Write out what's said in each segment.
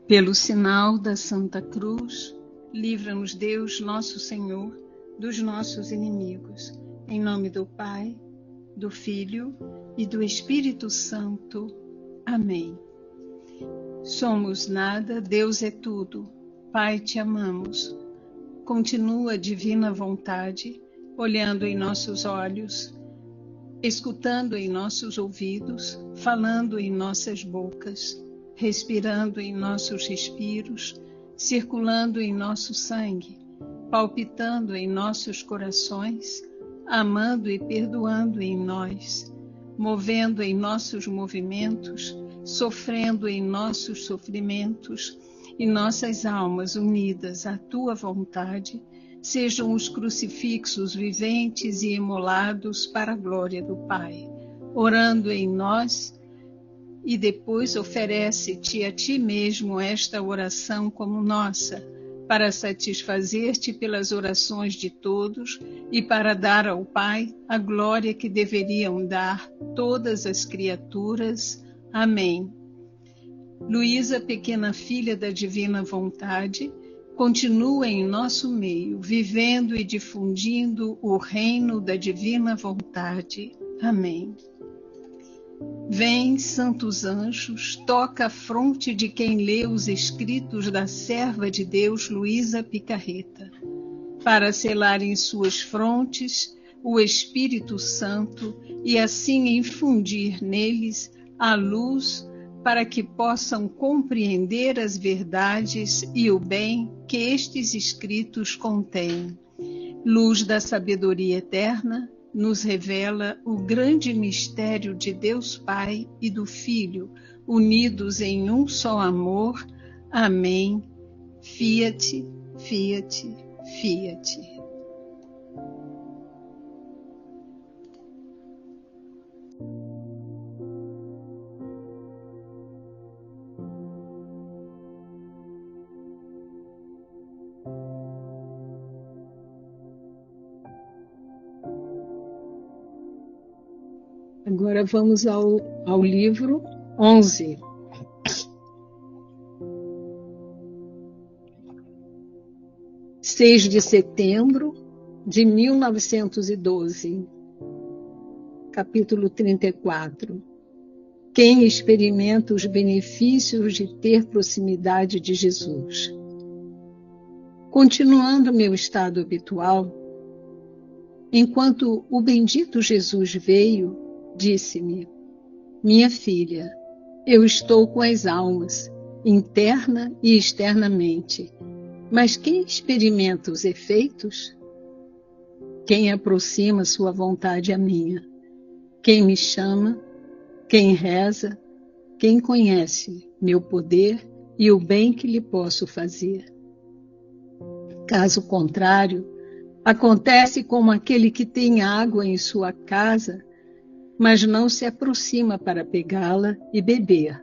Pelo sinal da Santa Cruz, livra-nos Deus, nosso Senhor, dos nossos inimigos. Em nome do Pai, do Filho e do Espírito Santo. Amém. Somos nada, Deus é tudo. Pai, te amamos. Continua a divina vontade, olhando em nossos olhos, escutando em nossos ouvidos, falando em nossas bocas, respirando em nossos respiros, circulando em nosso sangue, palpitando em nossos corações, amando e perdoando em nós, movendo em nossos movimentos, sofrendo em nossos sofrimentos, e nossas almas unidas à tua vontade, sejam os crucifixos viventes e imolados para a glória do Pai, orando em nós. E depois oferece-te a ti mesmo esta oração como nossa, para satisfazer-te pelas orações de todos e para dar ao Pai a glória que deveriam dar todas as criaturas. Amém. Luísa, pequena filha da divina vontade, continua em nosso meio, vivendo e difundindo o reino da divina vontade. Amém. Vem, santos anjos, toca a fronte de quem lê os escritos da serva de Deus, Luísa Picarreta, para selar em suas frontes o Espírito Santo e assim infundir neles a luz para que possam compreender as verdades e o bem que estes escritos contêm. Luz da sabedoria eterna, nos revela o grande mistério de Deus Pai e do Filho, unidos em um só amor. Amém. Fiat, fiat, fiat. Agora vamos ao livro 11. « 6 de setembro de 1912, capítulo 34. Quem experimenta os benefícios de ter proximidade de Jesus? Continuando meu estado habitual, enquanto o bendito Jesus veio, disse-me: minha filha, eu estou com as almas, interna e externamente, mas quem experimenta os efeitos? Quem aproxima sua vontade à minha? Quem me chama? Quem reza? Quem conhece meu poder e o bem que lhe posso fazer? Caso contrário, acontece como aquele que tem água em sua casa, mas não se aproxima para pegá-la e beber.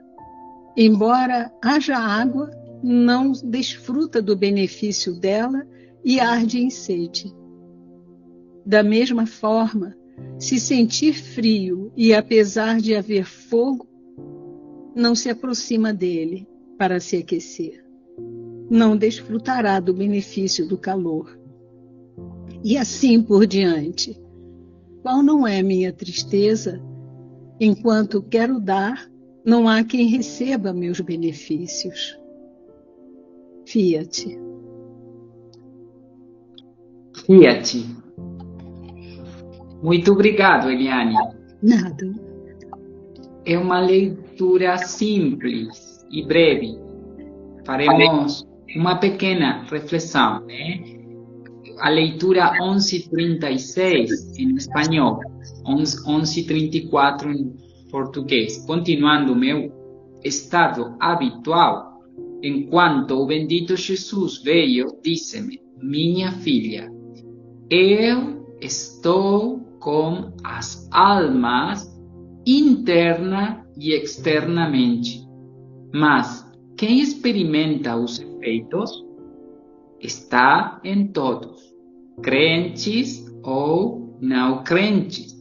Embora haja água, não desfruta do benefício dela e arde em sede. Da mesma forma, se sentir frio e apesar de haver fogo, não se aproxima dele para se aquecer. Não desfrutará do benefício do calor. E assim por diante. Qual não é minha tristeza? Enquanto quero dar, não há quem receba meus benefícios. Fiat. Fiat. Muito obrigado, Eliane. Nada. É uma leitura simples e breve. Faremos uma pequena reflexão, né? A leitura 11:36 em espanhol, 11:34 em português. Continuando meu estado habitual, enquanto o bendito Jesus veio, disse-me: minha filha, eu estou com as almas interna e externamente, mas quem experimenta os efeitos está em todos, crentes ou não crentes,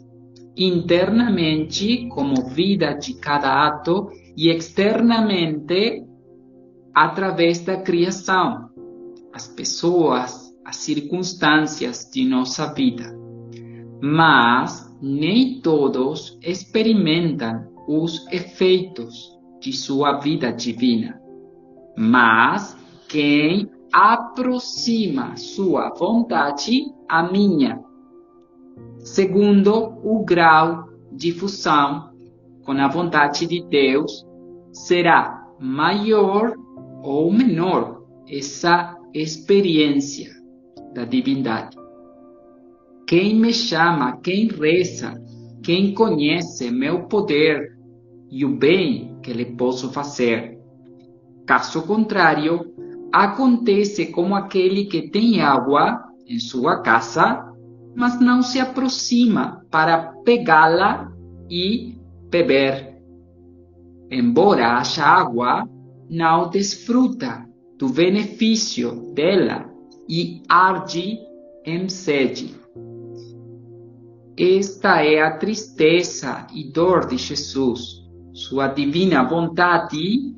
internamente como vida de cada ato e externamente através da criação, as pessoas, as circunstâncias de nossa vida. Mas nem todos experimentam os efeitos de sua vida divina. Mas quem aproxima sua vontade à minha, segundo o grau de fusão com a vontade de Deus, será maior ou menor essa experiência da divindade. Quem me chama, quem reza, quem conhece meu poder e o bem que lhe posso fazer. Caso contrário, acontece como aquele que tem água em sua casa, mas não se aproxima para pegá-la e beber. Embora haja água, não desfruta do benefício dela e arde em sede. Esta é a tristeza e dor de Jesus. Sua divina vontade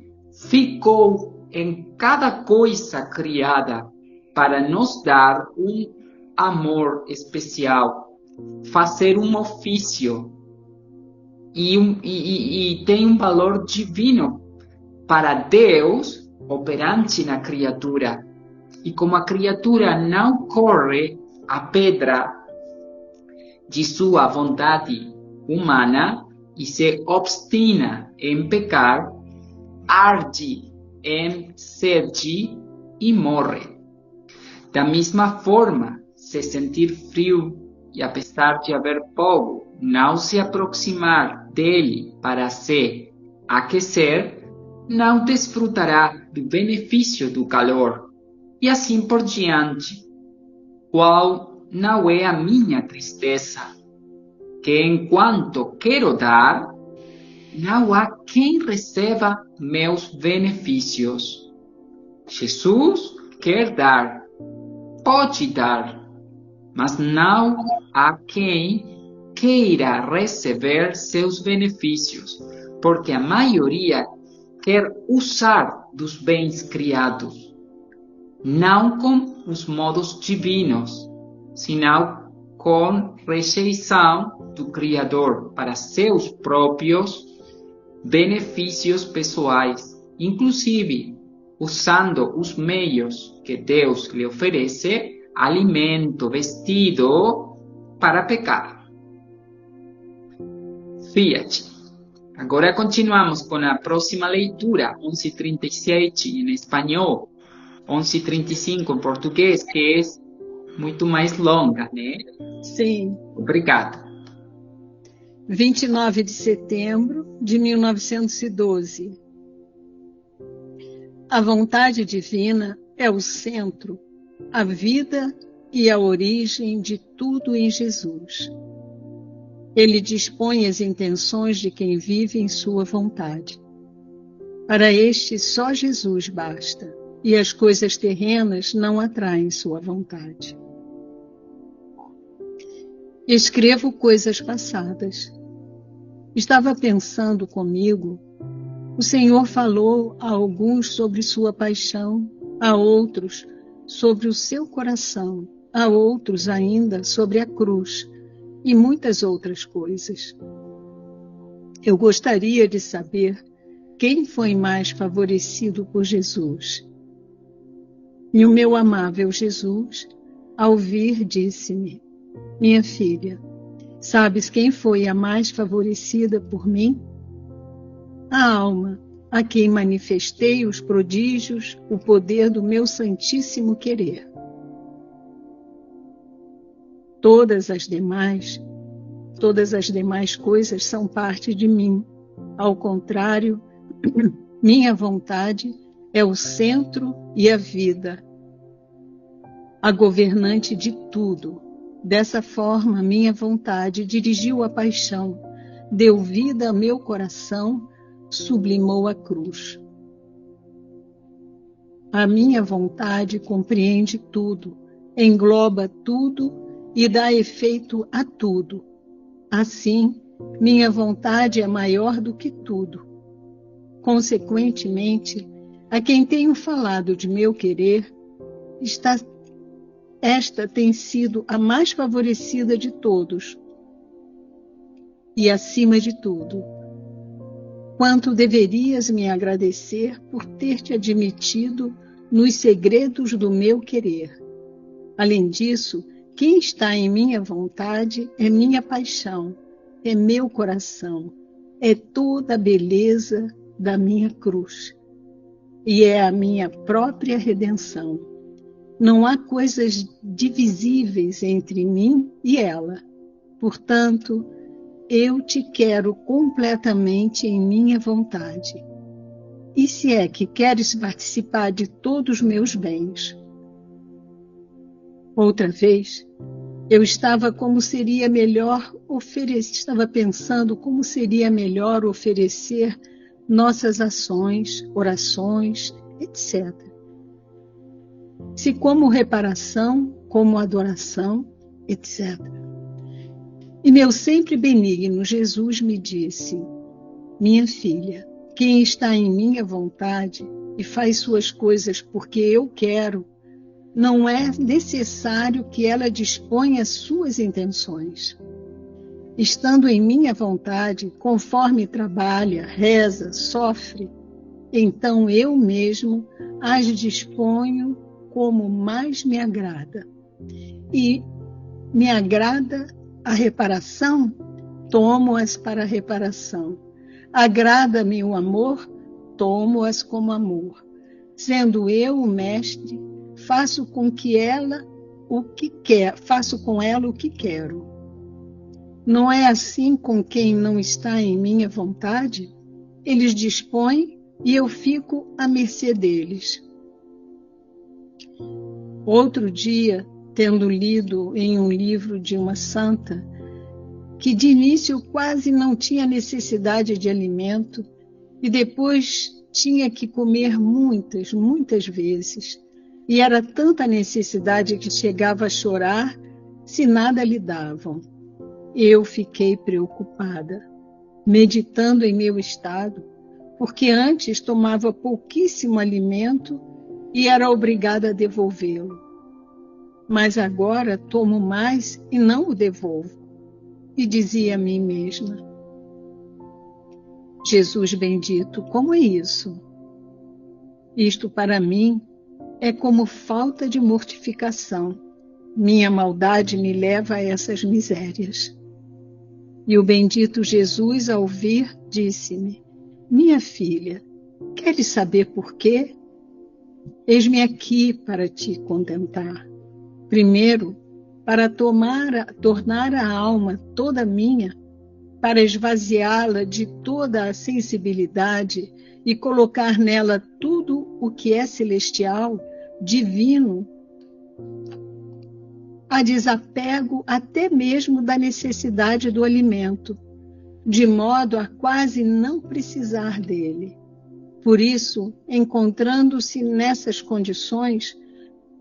ficou em cada coisa criada para nos dar um amor especial, fazer um ofício e tem um valor divino para Deus operante na criatura. E como a criatura não corre a pedra de sua vontade humana e se obstina em pecar, arde em sede e morre. Da mesma forma, se sentir frio e, apesar de haver fogo, não se aproximar dele para se aquecer, não desfrutará do benefício do calor. E assim por diante. Qual não é a minha tristeza, que enquanto quero dar, não há quem receba meus benefícios. Jesus quer dar, pode dar, mas não há quem queira receber seus benefícios, porque a maioria quer usar dos bens criados, não com os modos divinos, senão com rejeição do Criador para seus próprios benefícios pessoais, inclusive usando os meios que Deus lhe oferece, alimento, vestido, para pecar. Fiat. Agora continuamos com a próxima leitura, 11:37 em espanhol, 11:35 em português, que é muito mais longa, né? Sim. Obrigado. 29 de setembro de 1912. A vontade divina é o centro, a vida e a origem de tudo em Jesus. Ele dispõe as intenções de quem vive em sua vontade. Para este, só Jesus basta, e as coisas terrenas não atraem sua vontade. Escrevo coisas passadas. Estava pensando comigo. O Senhor falou a alguns sobre sua paixão, a outros sobre o seu coração, a outros ainda sobre a cruz e muitas outras coisas. Eu gostaria de saber quem foi mais favorecido por Jesus. E o meu amável Jesus, ao vir, disse-me: minha filha, sabes quem foi a mais favorecida por mim? A alma a quem manifestei os prodígios, o poder do meu santíssimo querer. Todas as demais coisas são parte de mim. Ao contrário, minha vontade é o centro e a vida, a governante de tudo. Dessa forma, minha vontade dirigiu a paixão, deu vida a meu coração, sublimou a cruz. A minha vontade compreende tudo, engloba tudo e dá efeito a tudo. Assim, minha vontade é maior do que tudo. Consequentemente, a quem tenho falado de meu querer, esta tem sido a mais favorecida de todos. E acima de tudo, quanto deverias me agradecer por ter te admitido nos segredos do meu querer. Além disso, quem está em minha vontade é minha paixão, é meu coração, é toda a beleza da minha cruz. E é a minha própria redenção. Não há coisas divisíveis entre mim e ela. Portanto, eu te quero completamente em minha vontade. E se é que queres participar de todos os meus bens? Outra vez, eu estava pensando como seria melhor oferecer nossas ações, orações, etc. Se como reparação, como adoração, etc. E meu sempre benigno Jesus me disse: minha filha, quem está em minha vontade e faz suas coisas porque eu quero, não é necessário que ela disponha suas intenções. Estando em minha vontade, conforme trabalha, reza, sofre, então eu mesmo as disponho como mais me agrada. E me agrada a reparação, tomo-as para a reparação. Agrada-me o amor, tomo-as como amor. Sendo eu o mestre, faço com ela o que quero. Não é assim com quem não está em minha vontade? Eles dispõem e eu fico à mercê deles. Outro dia, tendo lido em um livro de uma santa, que de início quase não tinha necessidade de alimento e depois tinha que comer muitas vezes, e era tanta necessidade que chegava a chorar se nada lhe davam. Eu fiquei preocupada, meditando em meu estado, porque antes tomava pouquíssimo alimento e era obrigada a devolvê-lo. Mas agora tomo mais e não o devolvo. E dizia a mim mesma: Jesus bendito, como é isso? Isto para mim é como falta de mortificação. Minha maldade me leva a essas misérias. E o bendito Jesus, ao vir, disse-me: minha filha, queres saber por quê? Eis-me aqui para te contentar. Primeiro, para tornar a alma toda minha, para esvaziá-la de toda a sensibilidade e colocar nela tudo o que é celestial, divino, a desapego até mesmo da necessidade do alimento, de modo a quase não precisar dele. Por isso, encontrando-se nessas condições,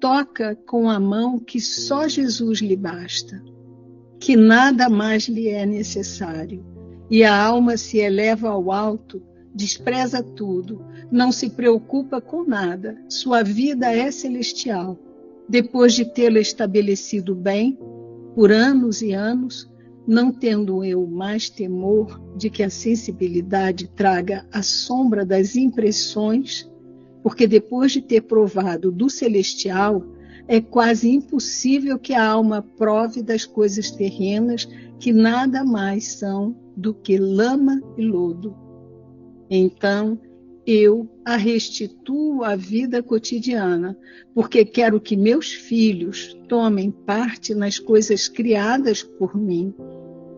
toca com a mão que só Jesus lhe basta, que nada mais lhe é necessário, e a alma se eleva ao alto, despreza tudo, não se preocupa com nada, sua vida é celestial. Depois de tê-la estabelecido bem, por anos e anos, não tendo eu mais temor de que a sensibilidade traga a sombra das impressões, porque depois de ter provado do celestial, é quase impossível que a alma prove das coisas terrenas, que nada mais são do que lama e lodo. Então, eu a restituo à vida cotidiana, porque quero que meus filhos tomem parte nas coisas criadas por mim,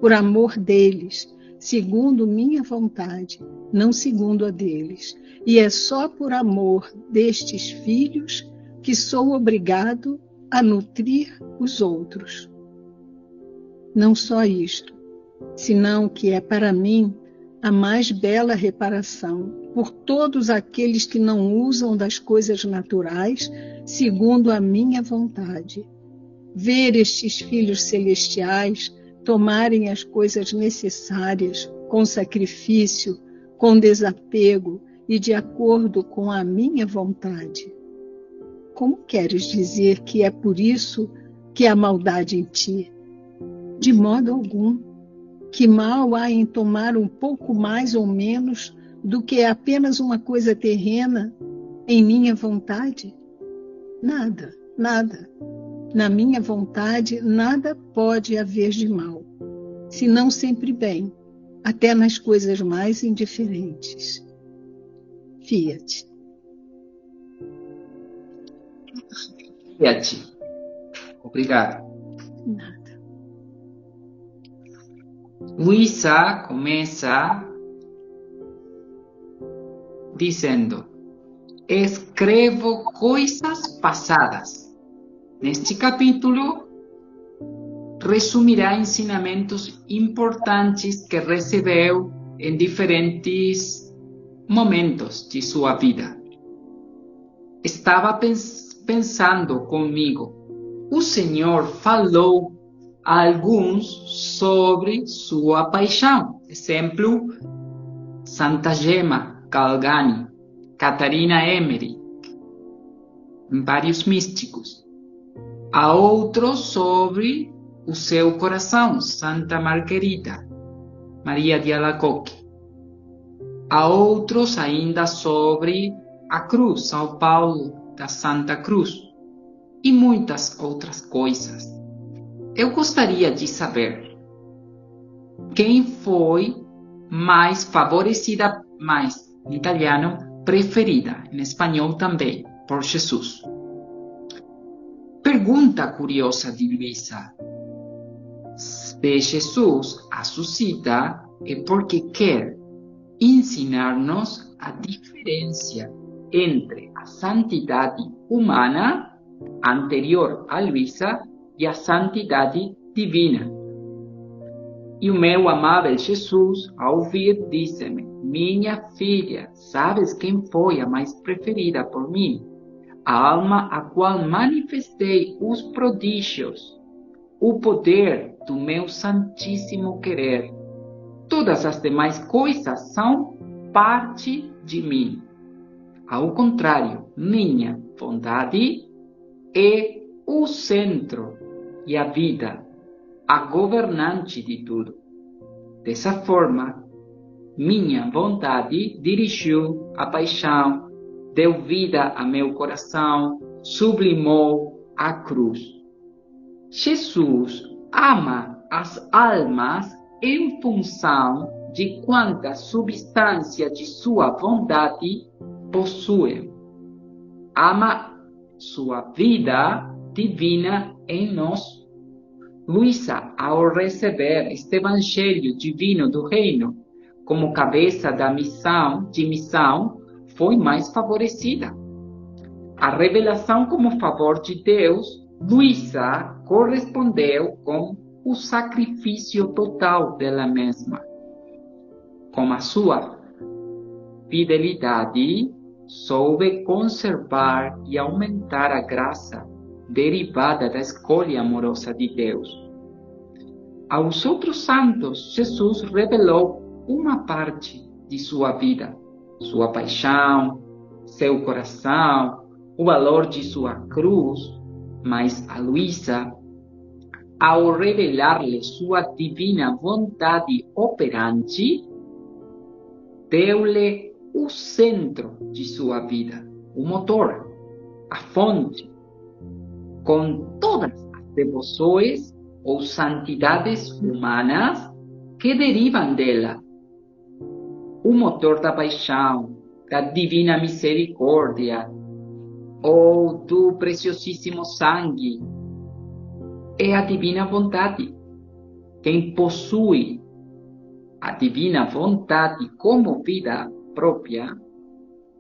por amor deles, segundo minha vontade, não segundo a deles. E é só por amor destes filhos que sou obrigado a nutrir os outros. Não só isto, senão que é para mim a mais bela reparação por todos aqueles que não usam das coisas naturais segundo a minha vontade. Ver estes filhos celestiais tomarem as coisas necessárias com sacrifício, com desapego e de acordo com a minha vontade. Como queres dizer que é por isso que há maldade em ti? De modo algum. Que mal há em tomar um pouco mais ou menos do que apenas uma coisa terrena em minha vontade? Nada, nada. Na minha vontade, nada pode haver de mal, senão sempre bem, até nas coisas mais indiferentes. Fiat. Fiat. Obrigado. Nada. Luísa começa dizendo: escrevo coisas passadas. Neste capítulo, resumirá ensinamentos importantes que recebeu em diferentes momentos de sua vida. Estava pensando comigo. O Senhor falou a alguns sobre sua paixão. Exemplo, Santa Gemma Galgani, Catarina Emmerich, vários místicos. A outros sobre o seu coração, Santa Margarida, Maria de Alacoque. A outros ainda sobre a cruz, São Paulo da Santa Cruz, e muitas outras coisas. Eu gostaria de saber quem foi mais favorecida, mais em italiano, preferida, em espanhol também, por Jesus. Pergunta curiosa de Luísa. Se Jesus a suscita é porque quer ensinar-nos a diferença entre a santidade humana, anterior a Luísa, e a santidade divina. E o meu amável Jesus, ao ouvir, disse-me: minha filha, sabes quem foi a mais preferida por mim? A alma a qual manifestei os prodígios, o poder do meu santíssimo querer. Todas as demais coisas são parte de mim. Ao contrário, minha vontade é o centro e a vida, a governante de tudo. Dessa forma, minha vontade dirigiu a paixão, deu vida a meu coração, sublimou a cruz. Jesus ama as almas em função de quanta substância de sua vontade possuem. Ama sua vida divina em nós. Luísa, ao receber este Evangelho divino do Reino como cabeça da missão, foi mais favorecida. A revelação como favor de Deus, Luísa correspondeu com o sacrifício total dela mesma. Com a sua fidelidade, soube conservar e aumentar a graça derivada da escolha amorosa de Deus. Aos outros santos, Jesus revelou uma parte de sua vida, sua paixão, seu coração, o valor de sua cruz, mas a Luísa, ao revelar-lhe sua divina vontade operante, deu-lhe o centro de sua vida, o motor, a fonte, com todas as devoções ou santidades humanas que derivam dela. O motor da paixão, da divina misericórdia ou do preciosíssimo sangue é a divina vontade. Quem possui a divina vontade como vida própria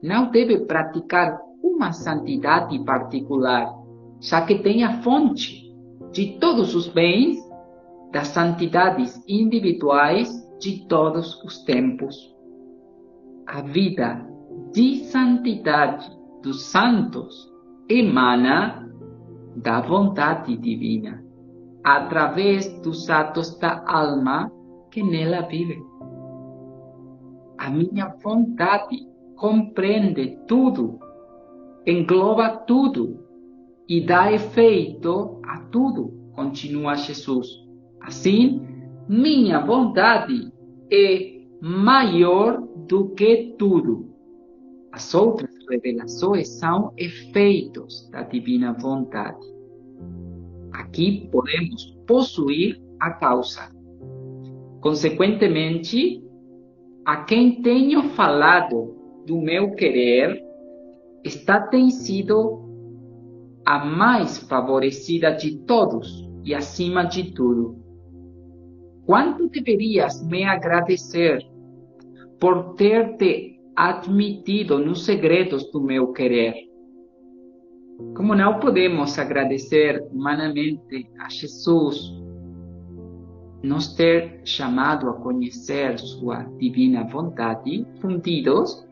não deve praticar uma santidade particular, já que tem a fonte de todos os bens das santidades individuais de todos os tempos. A vida de santidade dos santos emana da vontade divina, através dos atos da alma que nela vive. A minha vontade compreende tudo, engloba tudo e dá efeito a tudo, continua Jesus. Assim, minha vontade é maior do que tudo. As outras revelações são efeitos da divina vontade. Aqui podemos possuir a causa. Consequentemente, a quem tenho falado do meu querer, tem sido a mais favorecida de todos e acima de tudo. Quanto deverias me agradecer por ter te admitido nos segredos do meu querer? Como não podemos agradecer humanamente a Jesus nos ter chamado a conhecer sua divina vontade, fundidos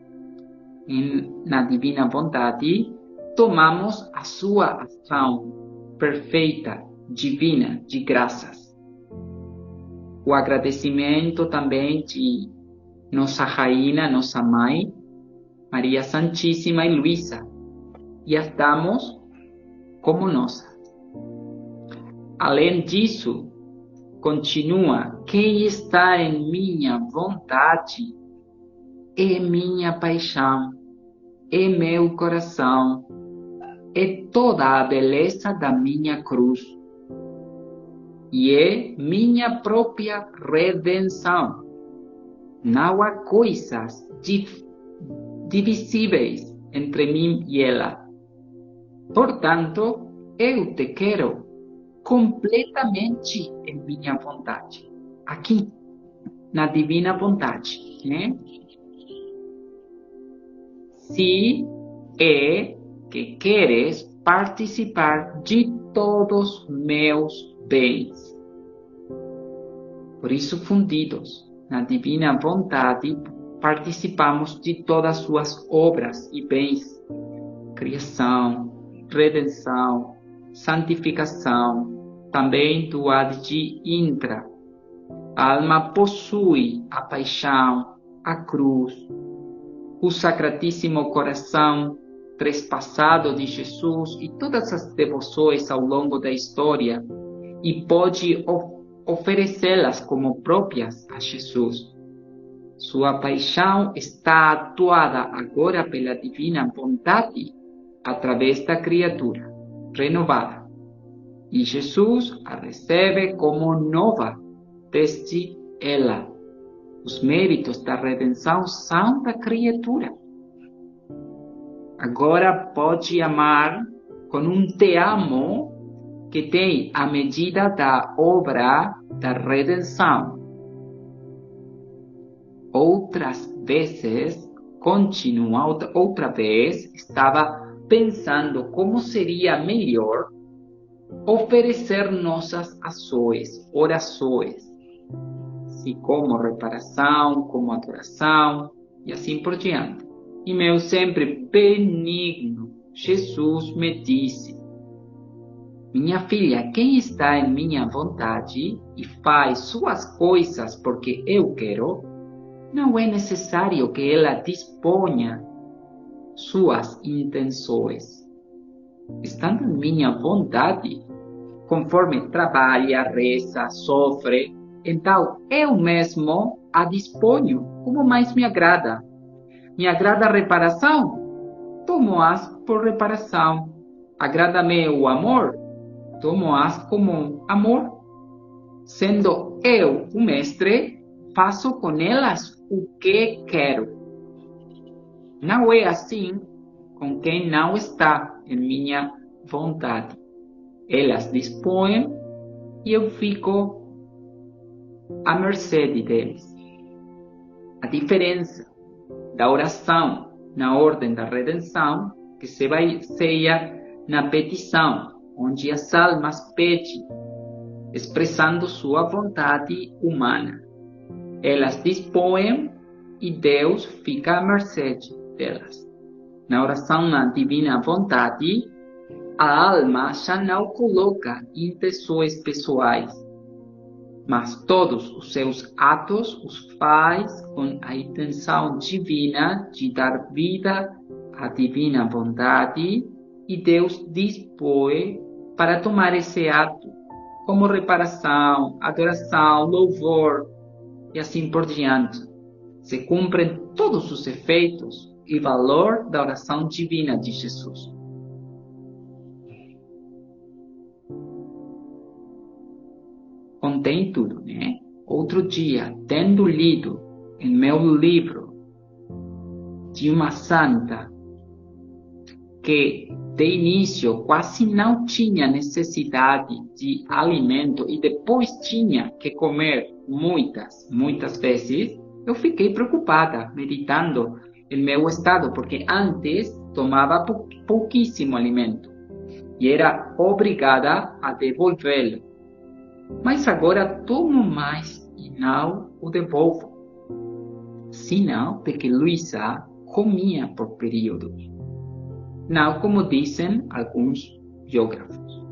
na divina vontade, tomamos a sua ação perfeita, divina, de graças. O agradecimento também de nossa rainha, nossa mãe, Maria Santíssima e Luísa, e as damos como nossas. Além disso, continua, quem está em minha vontade é minha paixão, é meu coração, é toda a beleza da minha cruz e é minha própria redenção. Não há coisas divisíveis entre mim e ela. Portanto, eu te quero completamente em minha vontade. Aqui, na divina vontade, né? Se é que queres participar de todos meus bens. Por isso, fundidos na divina vontade, participamos de todas suas obras e bens, criação, redenção, santificação, também do Adi Intra. A alma possui a paixão, a cruz, o Sacratíssimo Coração trespassado de Jesus e todas as devoções ao longo da história e pode oferecê-las como próprias a Jesus. Sua paixão está atuada agora pela divina vontade através da criatura renovada. E Jesus a recebe como nova desde ela. Os méritos da redenção são da criatura. Agora pode amar com um te amo que tem a medida da obra da redenção. Outras vezes, outra vez, estava pensando como seria melhor oferecer nossas ações, orações, se como reparação, como adoração, e assim por diante. E meu sempre benigno Jesus me disse: minha filha, quem está em minha vontade e faz suas coisas porque eu quero, não é necessário que ela disponha suas intenções. Estando em minha vontade, conforme trabalha, reza, sofre, então eu mesmo a disponho como mais me agrada. Me agrada a reparação? Tomo-as por reparação. Agrada-me o amor? Tomo-as como amor. Sendo eu o mestre, faço com elas o que quero. Não é assim com quem não está em minha vontade. Elas dispõem e eu fico à mercê deles. A diferença da oração na ordem da redenção, que se baseia na petição, onde as almas pedem, expressando sua vontade humana. Elas dispõem e Deus fica à mercê delas. Na oração na divina vontade, a alma já não coloca intenções pessoais. mas todos os seus atos os faz com a intenção divina de dar vida à divina vontade, e Deus dispõe para tomar esse ato como reparação, adoração, louvor e assim por diante. Se cumprem todos os efeitos e valor da oração divina de Jesus. Contém tudo, né? Outro dia, tendo lido em meu livro de uma santa que de início quase não tinha necessidade de alimento e depois tinha que comer muitas vezes, eu fiquei preocupada, meditando em meu estado, porque antes tomava pouquíssimo alimento e era obrigada a devolvê-lo. Mas agora tomo mais e não o devolvo. Sinal de que Luísa comia por períodos. Não como dizem alguns biógrafos.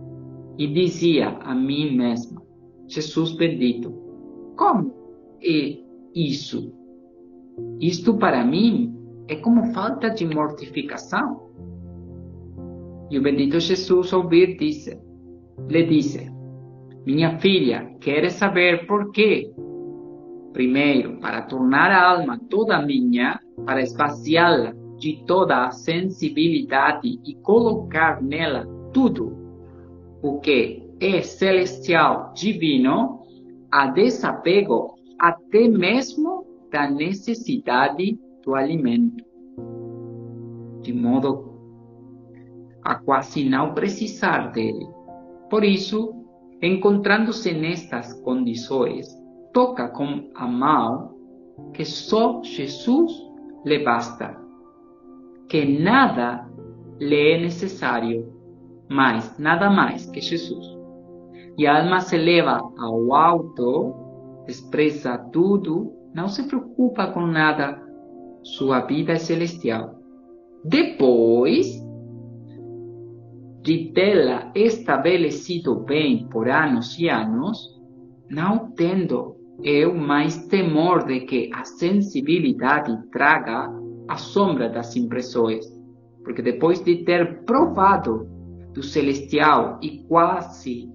E dizia a mim mesma: Jesus bendito, como é isso? Isto para mim é como falta de mortificação. E o bendito Jesus lhe disse: minha filha, queres saber por quê? Primeiro, para tornar a alma toda minha, para esvaziá-la de toda a sensibilidade e colocar nela tudo o que é celestial, divino, a desapego até mesmo da necessidade do alimento, de modo a quase não precisar dele. Por isso, encontrando-se nestas condições, toca com a mão que só Jesus lhe basta, que nada lhe é necessário, mas nada mais que Jesus. E a alma se leva ao alto, despreza tudo, não se preocupa com nada, sua vida é celestial. Depois de tê-la estabelecido bem por anos e anos, não tendo eu mais temor de que a sensibilidade traga a sombra das impressões, porque depois de ter provado do celestial e quase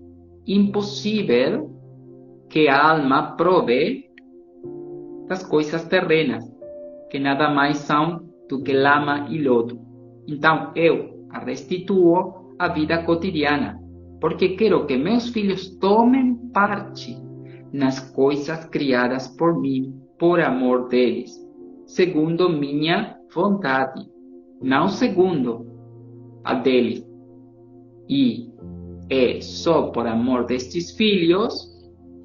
impossível que a alma prove das coisas terrenas, que nada mais são do que lama e lodo. Então eu a restituo à vida cotidiana, porque quero que meus filhos tomem parte nas coisas criadas por mim, por amor deles, segundo minha vontade, não segundo a deles. E é só por amor destes filhos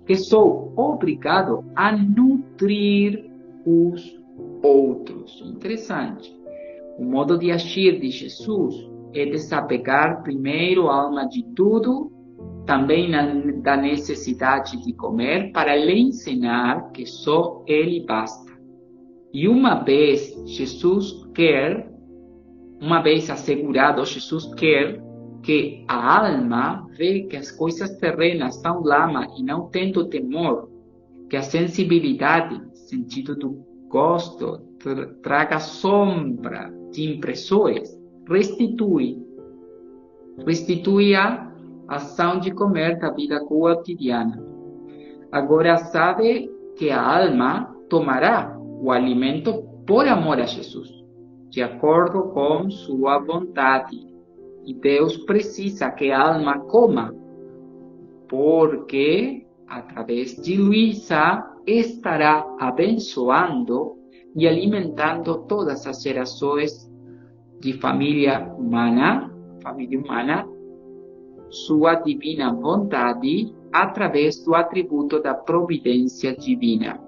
que sou obrigado a nutrir os outros. Interessante. O modo de agir de Jesus é desapegar primeiro a alma de tudo, também da necessidade de comer, para lhe ensinar que só Ele basta. E uma vez assegurado, Jesus quer que a alma veja que as coisas terrenas são lama e não tendo temor, que a sensibilidade, sentido do gosto, traga sombra de impressões, restitui a ação de comer da vida cotidiana. Agora sabe que a alma tomará o alimento por amor a Jesus, de acordo com sua vontade. E Deus precisa que a alma coma, porque através de Luísa estará abençoando e alimentando todas as gerações de família humana, sua divina vontade, através do atributo da providência divina.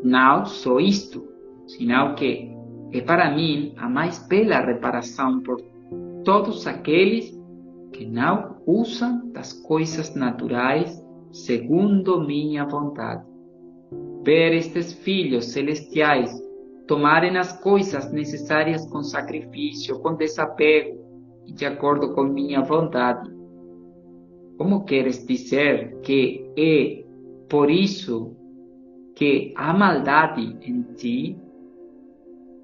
Não só isto, senão que é para mim a mais bela reparação por todos aqueles que não usam das coisas naturais segundo minha vontade. Ver estes filhos celestiais tomarem as coisas necessárias com sacrifício, com desapego e de acordo com minha vontade. Como queres dizer que é por isso que há maldade em ti?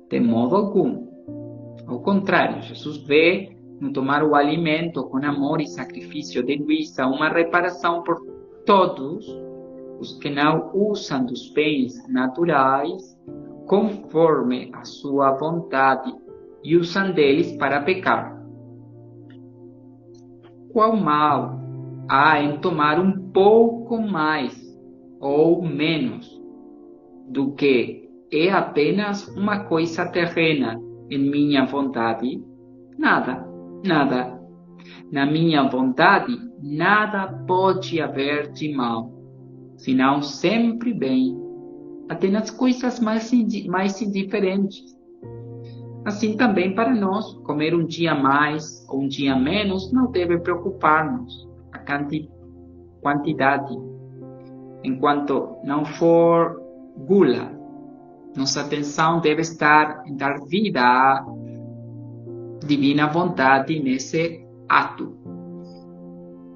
De modo algum. Ao contrário, Jesus vê no tomar o alimento com amor e sacrifício de Luísa uma reparação por todos os que não usam dos bens naturais conforme a sua vontade e usam deles para pecar. Qual mal há em tomar um pouco mais ou menos do que é apenas uma coisa terrena em minha vontade? Nada, nada. Na minha vontade, nada pode haver de mal, senão sempre bem, até nas coisas mais indiferentes. Assim também para nós, comer um dia mais ou um dia menos não deve preocupar-nos a quantidade, enquanto não for gula. Nossa atenção deve estar em dar vida à divina vontade nesse ato.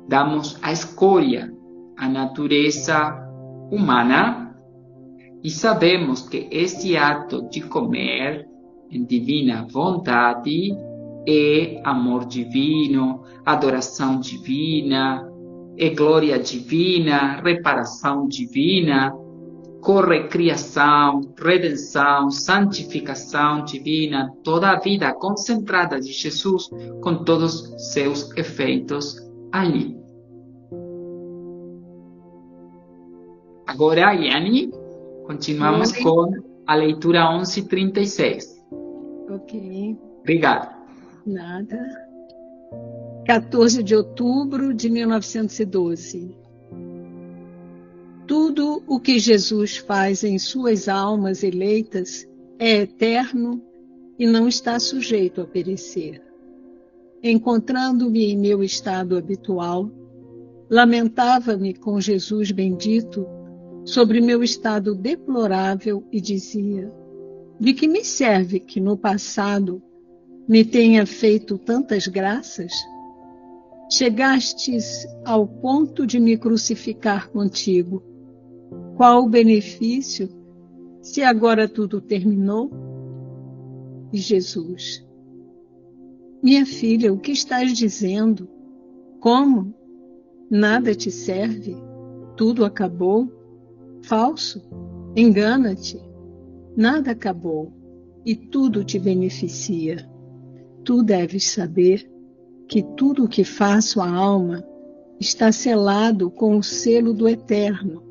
Damos a escolha à natureza humana e sabemos que esse ato de comer em divina vontade é amor divino, adoração divina, é glória divina, reparação divina, correcriação, redenção, santificação divina, toda a vida concentrada de Jesus com todos seus efeitos ali. Agora, Yani, continuamos com a leitura 11:36. Ok. Obrigado. Nada. 14 de outubro de 1912. Tudo o que Jesus faz em suas almas eleitas é eterno e não está sujeito a perecer. Encontrando-me em meu estado habitual, lamentava-me com Jesus bendito sobre meu estado deplorável e dizia: de que me serve que no passado me tenha feito tantas graças? Chegastes ao ponto de me crucificar contigo. Qual o benefício, se agora tudo terminou? E Jesus: minha filha, o que estás dizendo? Como? Nada te serve? Tudo acabou? Falso? Engana-te. Nada acabou e tudo te beneficia. Tu deves saber que tudo o que faço à alma está selado com o selo do Eterno,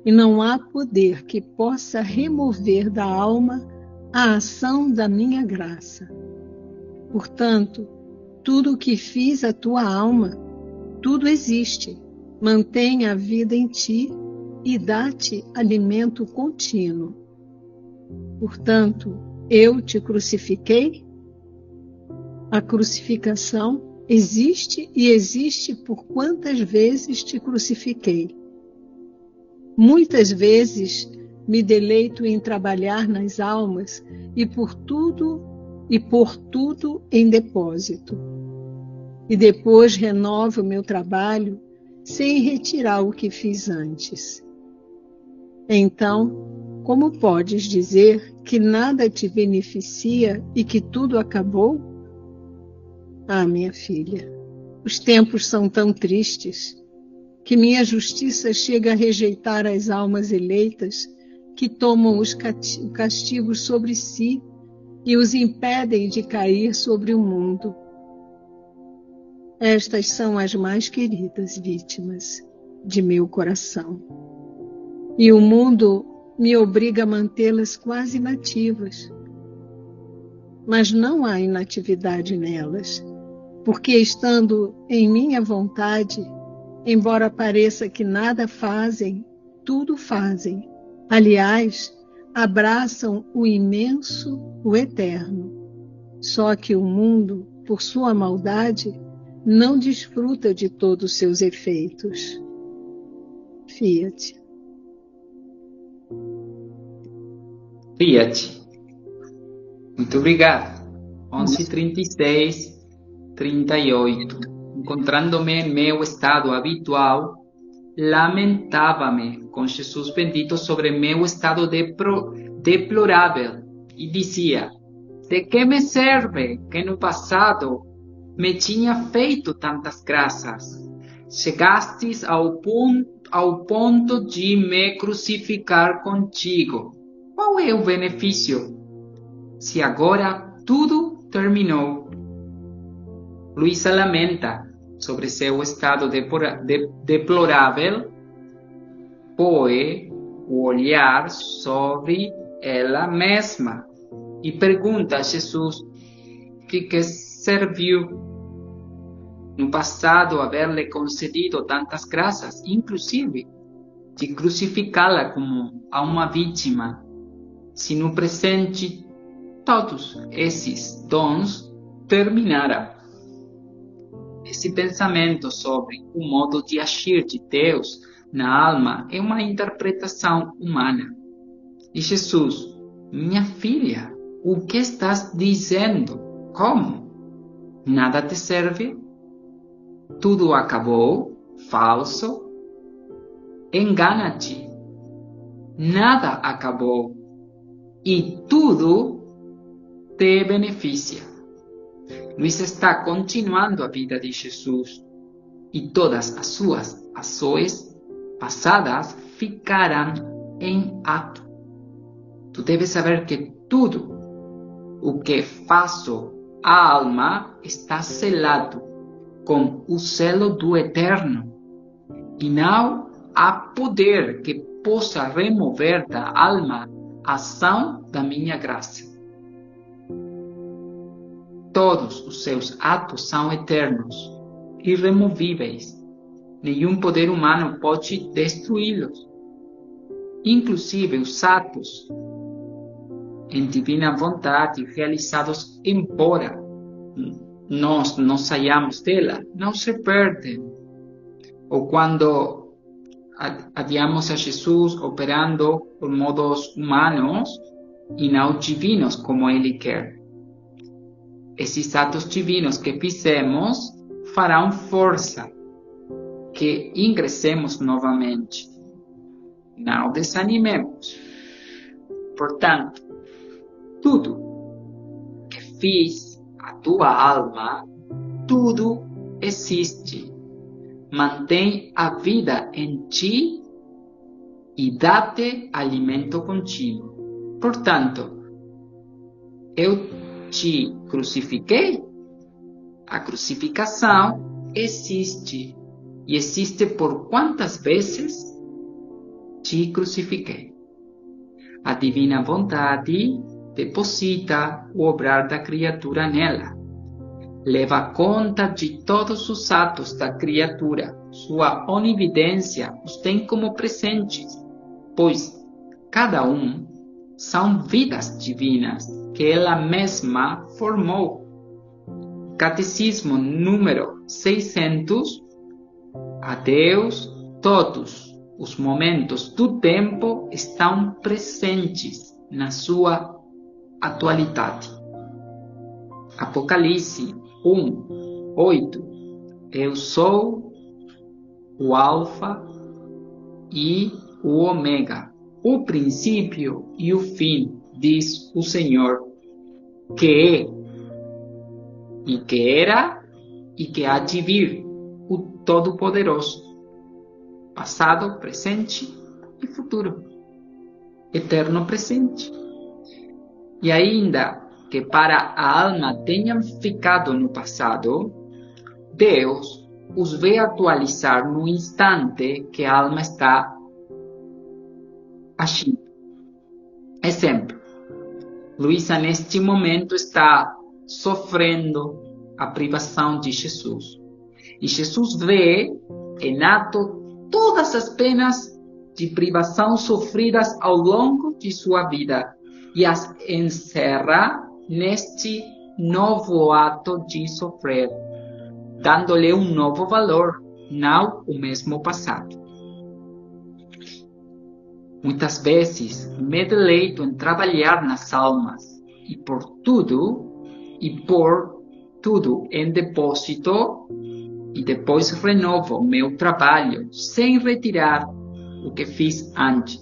e não há poder que possa remover da alma a ação da minha graça. Portanto, tudo o que fiz à tua alma, tudo existe, mantém a vida em ti e dá-te alimento contínuo. Portanto, eu te crucifiquei? A crucificação existe e existe por quantas vezes te crucifiquei. Muitas vezes me deleito em trabalhar nas almas e por tudo em depósito. E depois renovo meu trabalho sem retirar o que fiz antes. Então, como podes dizer que nada te beneficia e que tudo acabou? Ah, minha filha, os tempos são tão tristes que minha justiça chega a rejeitar as almas eleitas que tomam os castigos sobre si e os impedem de cair sobre o mundo. Estas são as mais queridas vítimas de meu coração. E o mundo me obriga a mantê-las quase inativas. Mas não há inatividade nelas, porque estando em minha vontade, embora pareça que nada fazem, tudo fazem. Aliás, abraçam o imenso, o eterno. Só que o mundo, por sua maldade, não desfruta de todos os seus efeitos. Fiat. Fiat. Muito obrigado. 11:36, 38. encontrando-me em meu estado habitual, lamentava-me com Jesus bendito sobre meu estado deplorável e dizia: de que me serve que no passado me tinha feito tantas graças? Chegastes ao ponto de me crucificar contigo. Qual é o benefício? Se agora tudo terminou. Luísa lamenta sobre seu estado deplorável, põe o olhar sobre ela mesma e pergunta a Jesus que serviu no passado haver-lhe concedido tantas graças, inclusive de crucificá-la como a uma vítima, se no presente todos esses dons terminaram. Esse pensamento sobre o modo de agir de Deus na alma é uma interpretação humana. E Jesus: minha filha, o que estás dizendo? Como? Nada te serve? Tudo acabou? Falso? Engana-te. Nada acabou. E tudo te beneficia. Luís está continuando a vida de Jesus e todas as suas ações passadas ficarão em ato. Tu deves saber que tudo o que faço a alma está selado com o selo do Eterno e não há poder que possa remover da alma a ação da minha graça. Todos os seus atos são eternos, irremovíveis. Nenhum poder humano pode destruí-los. Inclusive os atos em divina vontade realizados embora nós não saiamos dela, não se perdem. Ou quando adiamos a Jesus operando por modos humanos e não divinos como Ele quer. Esses atos divinos que fizemos farão força que ingressemos novamente. Não desanimemos. Portanto, tudo que fiz a tua alma, tudo existe. Mantém a vida em ti e dá-te alimento contínuo. Portanto, eu te crucifiquei. A crucificação existe. E existe por quantas vezes te crucifiquei. A divina vontade deposita o obrar da criatura nela. Leva conta de todos os atos da criatura. Sua onividência os tem como presentes, pois cada um são vidas divinas que ela mesma formou. Catecismo número 600. A Deus todos os momentos do tempo estão presentes na sua atualidade. Apocalipse 1:8. Eu sou o Alfa e o Ômega, o princípio e o fim, diz o Senhor, que é, e que era, e que há de vir, o Todo-Poderoso, passado, presente e futuro, eterno presente. E ainda que para a alma tenham ficado no passado, Deus os vê atualizar no instante que a alma está agindo. Exemplo, Luísa neste momento está sofrendo a privação de Jesus. E Jesus vê em ato todas as penas de privação sofridas ao longo de sua vida e as encerra neste novo ato de sofrer, dando-lhe um novo valor, não o mesmo passado. Muitas vezes me deleito em trabalhar nas almas e por tudo em depósito e depois renovo meu trabalho sem retirar o que fiz antes.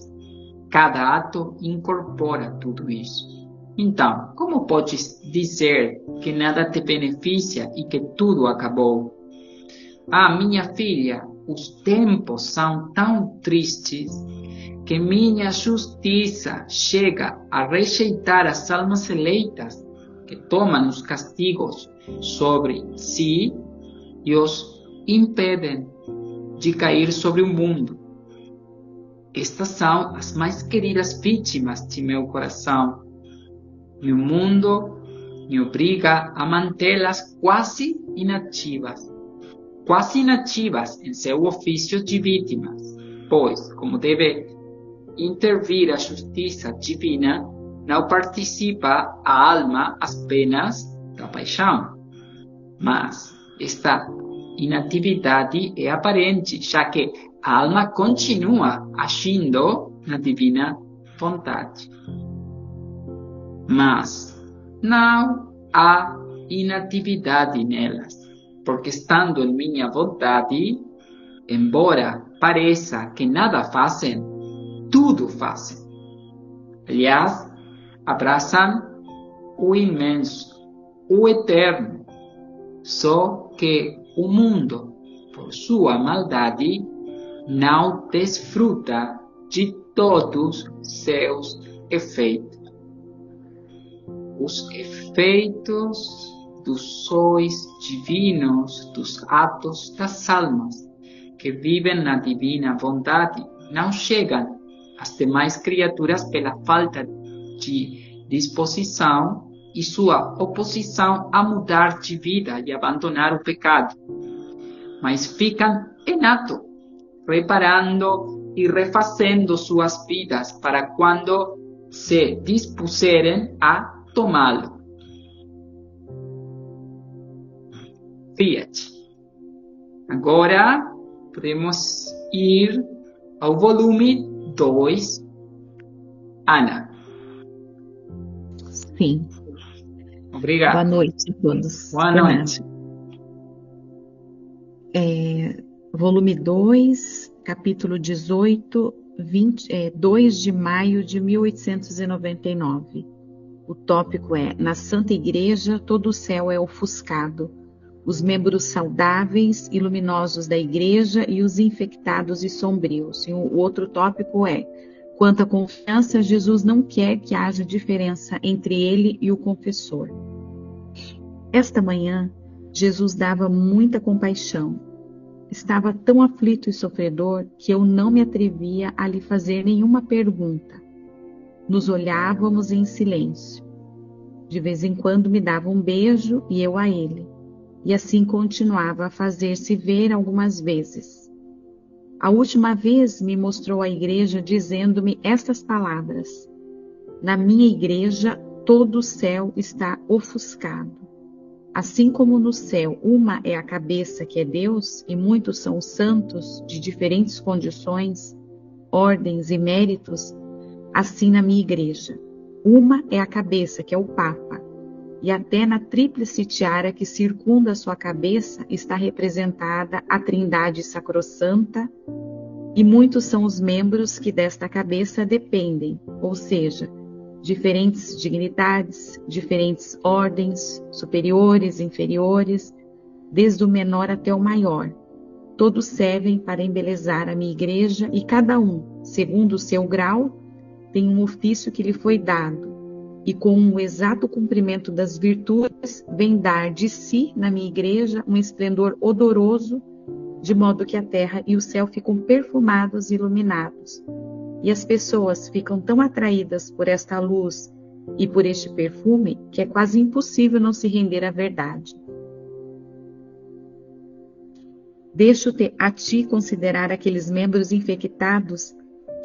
Cada ato incorpora tudo isso. Então, como podes dizer que nada te beneficia e que tudo acabou? Ah, minha filha, os tempos são tão tristes que minha justiça chega a rejeitar as almas eleitas que tomam os castigos sobre si e os impedem de cair sobre o mundo. Estas são as mais queridas vítimas de meu coração. Meu mundo me obriga a mantê-las quase inativas em seu ofício de vítimas, pois, como deve intervir a justiça divina, não participa a alma apenas da paixão. Mas esta inatividade é aparente, já que a alma continua agindo na divina vontade. Mas não há inatividade nelas, porque estando em minha vontade, embora pareça que nada fazem, tudo fazem. Aliás, abraçam o imenso, o eterno, só que o mundo, por sua maldade, não desfruta de todos seus efeitos. Os efeitos dos sóis divinos, dos atos das almas que vivem na divina vontade, não chegam às demais criaturas pela falta de disposição e sua oposição a mudar de vida e abandonar o pecado, mas ficam em ato, reparando e refazendo suas vidas para quando se dispuserem a tomá-lo. Fiat. Agora podemos ir ao volume 2. Ana. Sim. Obrigado. Boa noite a todos. Boa noite. Volume 2, capítulo 18, 2 de maio de 1899. O tópico é: na Santa Igreja todo o céu é ofuscado. Os membros saudáveis e luminosos da Igreja e os infectados e sombrios. E o outro tópico é: quanto à confiança, Jesus não quer que haja diferença entre ele e o confessor. Esta manhã, Jesus dava muita compaixão. Estava tão aflito e sofredor que eu não me atrevia a lhe fazer nenhuma pergunta. Nos olhávamos em silêncio. De vez em quando me dava um beijo e eu a ele. E assim continuava a fazer-se ver algumas vezes. A última vez me mostrou a igreja dizendo-me estas palavras: na minha igreja todo o céu está ofuscado. Assim como no céu uma é a cabeça, que é Deus, e muitos são os santos de diferentes condições, ordens e méritos, assim na minha igreja. Uma é a cabeça, que é o Papa, e até na tríplice tiara que circunda a sua cabeça está representada a Trindade Sacrossanta, e muitos são os membros que desta cabeça dependem, ou seja, diferentes dignidades, diferentes ordens, superiores, inferiores, desde o menor até o maior. Todos servem para embelezar a minha igreja e cada um, segundo o seu grau, tem um ofício que lhe foi dado e com um exato cumprimento das virtudes vem dar de si na minha igreja um esplendor odoroso, de modo que a terra e o céu ficam perfumados e iluminados. E as pessoas ficam tão atraídas por esta luz e por este perfume que é quase impossível não se render à verdade. Deixo-te a ti considerar aqueles membros infectados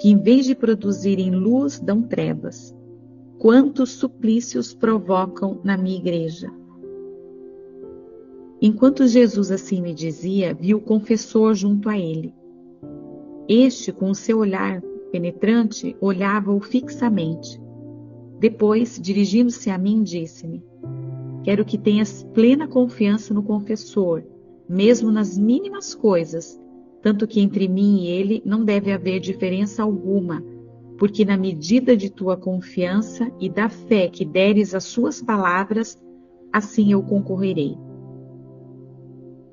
que, em vez de produzirem luz, dão trevas. Quantos suplícios provocam na minha igreja? Enquanto Jesus assim me dizia, vi o confessor junto a ele. Este, com o seu olhar penetrante, olhava-o fixamente. Depois, dirigindo-se a mim, disse-me: quero que tenhas plena confiança no confessor, mesmo nas mínimas coisas, tanto que entre mim e ele não deve haver diferença alguma, porque na medida de tua confiança e da fé que deres às suas palavras, assim eu concorrerei.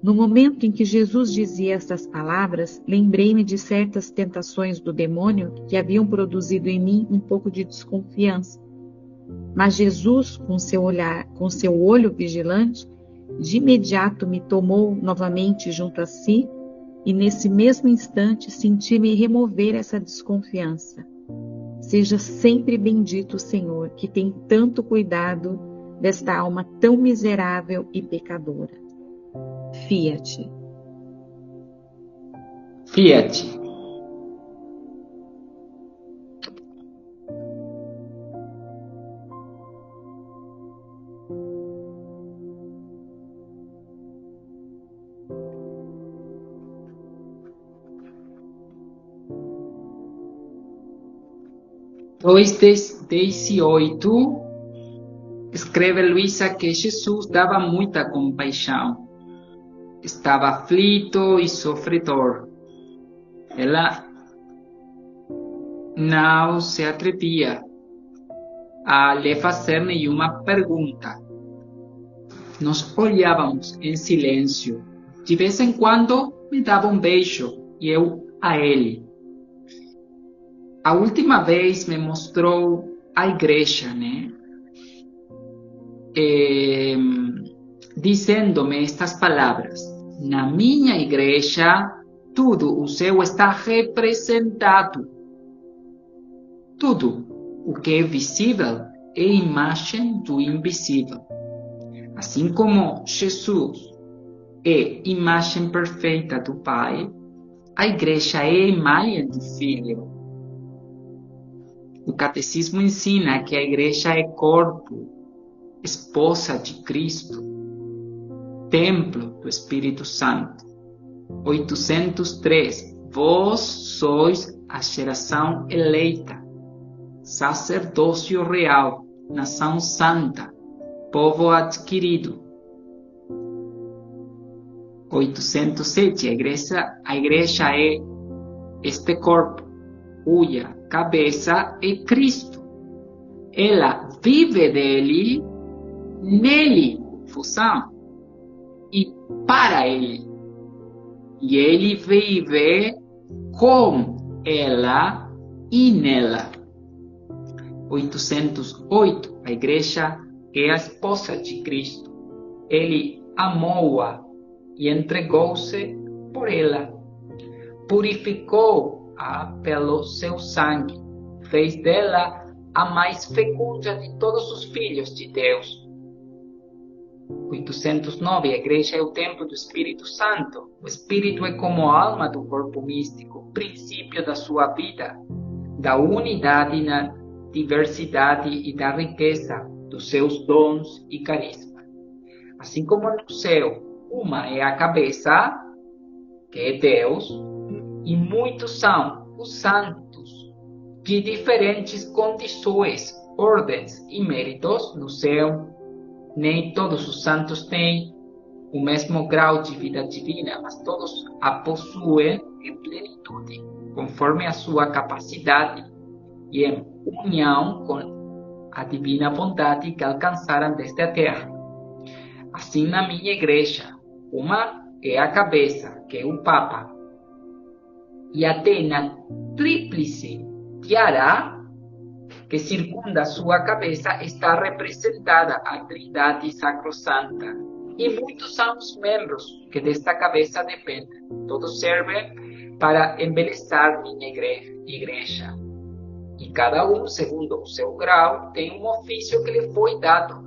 No momento em que Jesus dizia estas palavras, lembrei-me de certas tentações do demônio que haviam produzido em mim um pouco de desconfiança. Mas Jesus, com seu olho vigilante, de imediato me tomou novamente junto a si, e nesse mesmo instante senti-me remover essa desconfiança. Seja sempre bendito o Senhor, que tem tanto cuidado desta alma tão miserável e pecadora. Fiat. Fiat. Dois 18, escreve Luísa que Jesus dava muita compaixão. Estava aflito e sofredor. Ela não se atrevia a lhe fazer nenhuma pergunta. Nós olhávamos em silêncio. De vez em quando me dava um beijo e eu a ele. A última vez me mostrou a igreja, né? Dizendo-me estas palavras: na minha igreja, tudo o céu está representado. Tudo o que é visível é imagem do invisível. Assim como Jesus é imagem perfeita do Pai, a igreja é imagem do Filho. O catecismo ensina que a igreja é corpo, esposa de Cristo, templo do Espírito Santo. 803. Vós sois a geração eleita, sacerdócio real, nação santa, povo adquirido. 807. A igreja é este corpo, cuja cabeça é Cristo. Ela vive dele, nele, fusão, e para ele. E ele vive com ela e nela. 808. A igreja é a esposa de Cristo. Ele amou-a e entregou-se por ela. Purificou-a pelo seu sangue. Fez dela a mais fecunda de todos os filhos de Deus. 809. A igreja é o templo do Espírito Santo. O Espírito é como a alma do corpo místico, princípio da sua vida, da unidade na diversidade e da riqueza dos seus dons e carisma. Assim como no céu, uma é a cabeça, que é Deus, e muitos são os santos de diferentes condições, ordens e méritos no céu. Nem todos os santos têm o mesmo grau de vida divina, mas todos a possuem em plenitude, conforme a sua capacidade e em união com a divina vontade que alcançaram desde a terra. Assim, na minha igreja, uma é a cabeça, que é o Papa, e até na tríplice tiara que circunda a sua cabeça está representada a Trindade Sacrosanta. E muitos são os membros que desta cabeça dependem. Todos servem para embelezar minha igreja. E cada um, segundo o seu grau, tem um ofício que lhe foi dado.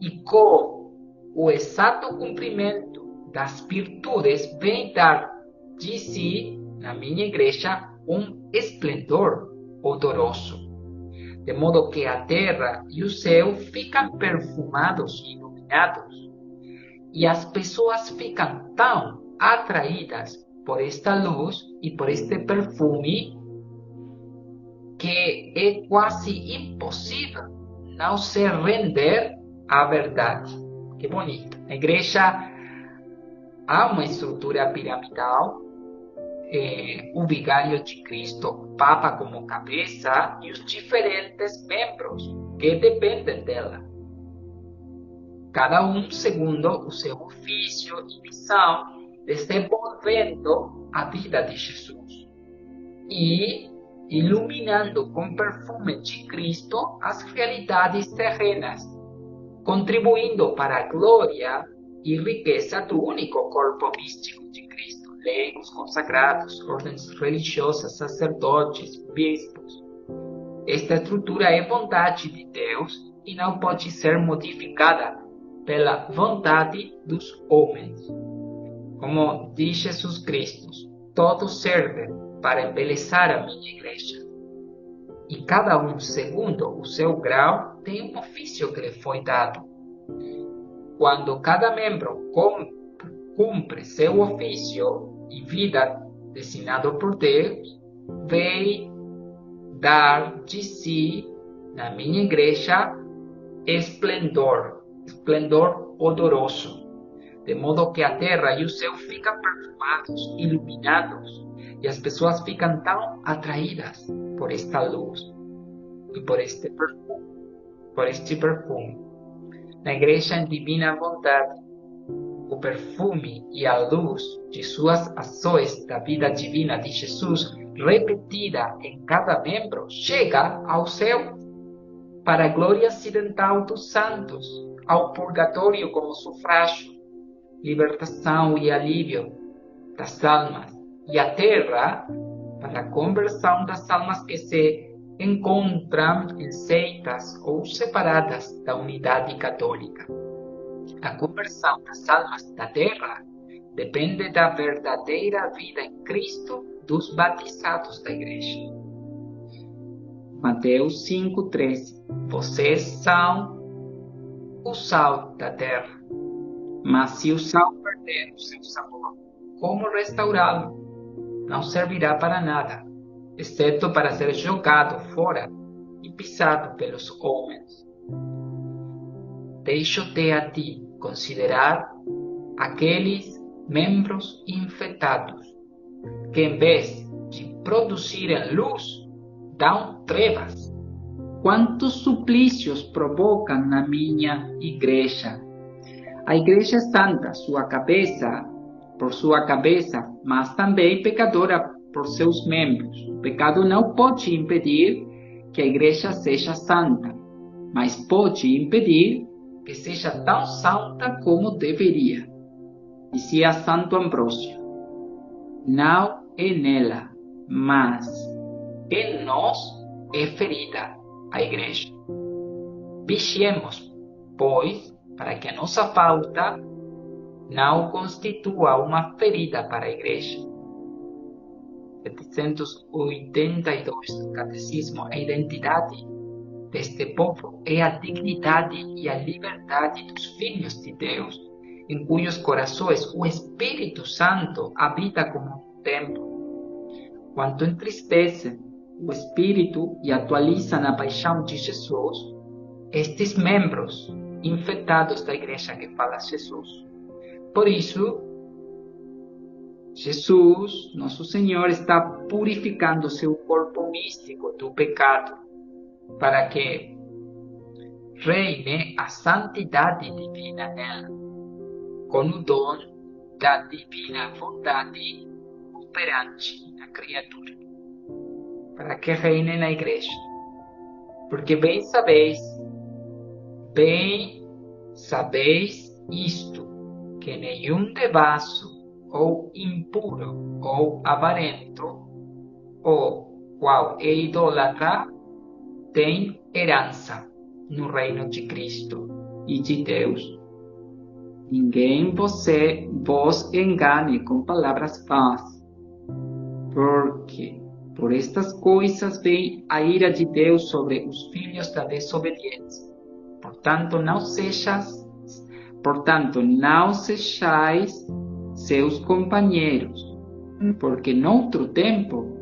E com o exato cumprimento das virtudes, vem dar de si, na minha igreja, um esplendor odoroso. De modo que a terra e o céu ficam perfumados e iluminados. E as pessoas ficam tão atraídas por esta luz e por este perfume que é quase impossível não se render à verdade. Que bonito. A igreja há uma estrutura piramidal, o vigário de Cristo, o Papa como cabeça e os diferentes membros que dependem dela. Cada um segundo o seu ofício e missão, desenvolvendo a vida de Jesus e iluminando com perfume de Cristo as realidades terrenas, contribuindo para a glória e riqueza do único corpo místico de Cristo, leigos, consagrados, ordens religiosas, sacerdotes, bispos. Esta estrutura é vontade de Deus e não pode ser modificada pela vontade dos homens. Como diz Jesus Cristo, todos servem para embelezar a minha igreja. E cada um, segundo o seu grau, tem um ofício que lhe foi dado. Quando cada membro cumpre seu ofício e vida destinado por Deus, vem dar de si, na minha igreja, esplendor odoroso, de modo que a terra e o céu ficam perfumados, iluminados, e as pessoas ficam tão atraídas por esta luz e por este perfume. Na igreja em divina vontade, o perfume e a luz de suas ações da vida divina de Jesus, repetida em cada membro, chega ao céu, para a glória acidental dos santos, ao purgatório como sufrágio, libertação e alívio das almas, e à terra, para a conversão das almas que se encontram em seitas ou separadas da unidade católica. A conversão das almas da terra depende da verdadeira vida em Cristo dos batizados da igreja. Mateus 5:13. Vocês são o sal da terra. Mas se o sal perder o seu sabor, como restaurá-lo? Não servirá para nada, exceto para ser jogado fora e pisado pelos homens. Deixo-te a ti considerar aqueles membros infectados, que em vez de produzirem luz, dão trevas. Quantos suplícios provocam na minha igreja? A igreja é santa, por sua cabeça, mas também pecadora por seus membros. O pecado não pode impedir que a igreja seja santa, mas pode impedir que seja tão santa como deveria. Dizia Santo Ambrósio: não é nela, mas em nós é ferida a igreja. Vigiemos, pois, para que a nossa falta não constitua uma ferida para a igreja. 782 do Catecismo. A identidade deste povo é a dignidade e a liberdade dos filhos de Deus, em cujos corações o Espírito Santo habita como um templo. Quanto entristece o Espírito e atualiza na paixão de Jesus estes membros infectados da igreja que fala Jesus. Por isso, Jesus, nosso Senhor, está purificando seu corpo místico do pecado, para que reine a santidade divina nela, com o dom da divina vontade operante na criatura, para que reine na igreja. Porque bem sabeis isto, que nenhum devasso, ou impuro, ou avarento, ou qual é idólatra, tem herança no reino de Cristo e de Deus. Ninguém vos engane com palavras falsas, porque por estas coisas vem a ira de Deus sobre os filhos da desobediência. Portanto, não sejais seus companheiros, porque noutro tempo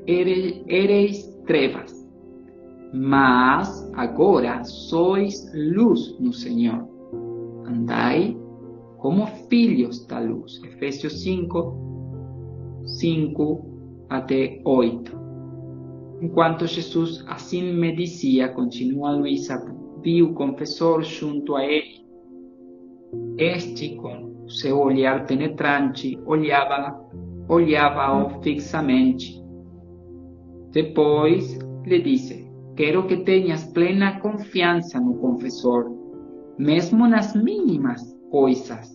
ereis trevas, mas agora sois luz no Senhor. Andai como filhos da luz. Efésios 5, 5 até 8. Enquanto Jesus assim me dizia, continua Luísa, vi o confessor junto a ele. Este, com seu olhar penetrante, olhava-o fixamente. Depois lhe disse: quero que tenhas plena confiança no confessor, mesmo nas mínimas coisas,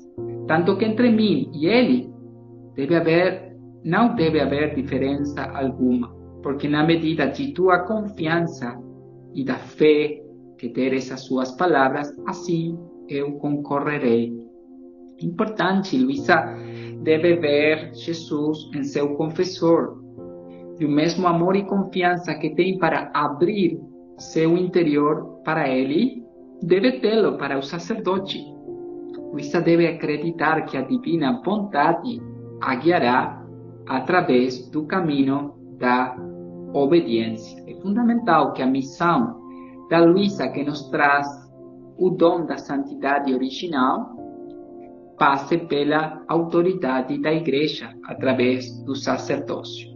tanto que entre mim e ele não deve haver diferença alguma, porque na medida de tua confiança e da fé que deres às suas palavras, assim eu concorrerei. Importante, Luísa deve ver Jesus em seu confessor, e o mesmo amor e confiança que tem para abrir seu interior para ele, deve tê-lo para o sacerdote. Luísa deve acreditar que a divina vontade a guiará através do caminho da obediência. É fundamental que a missão da Luísa, que nos traz o dom da santidade original, passe pela autoridade da igreja através do sacerdócio.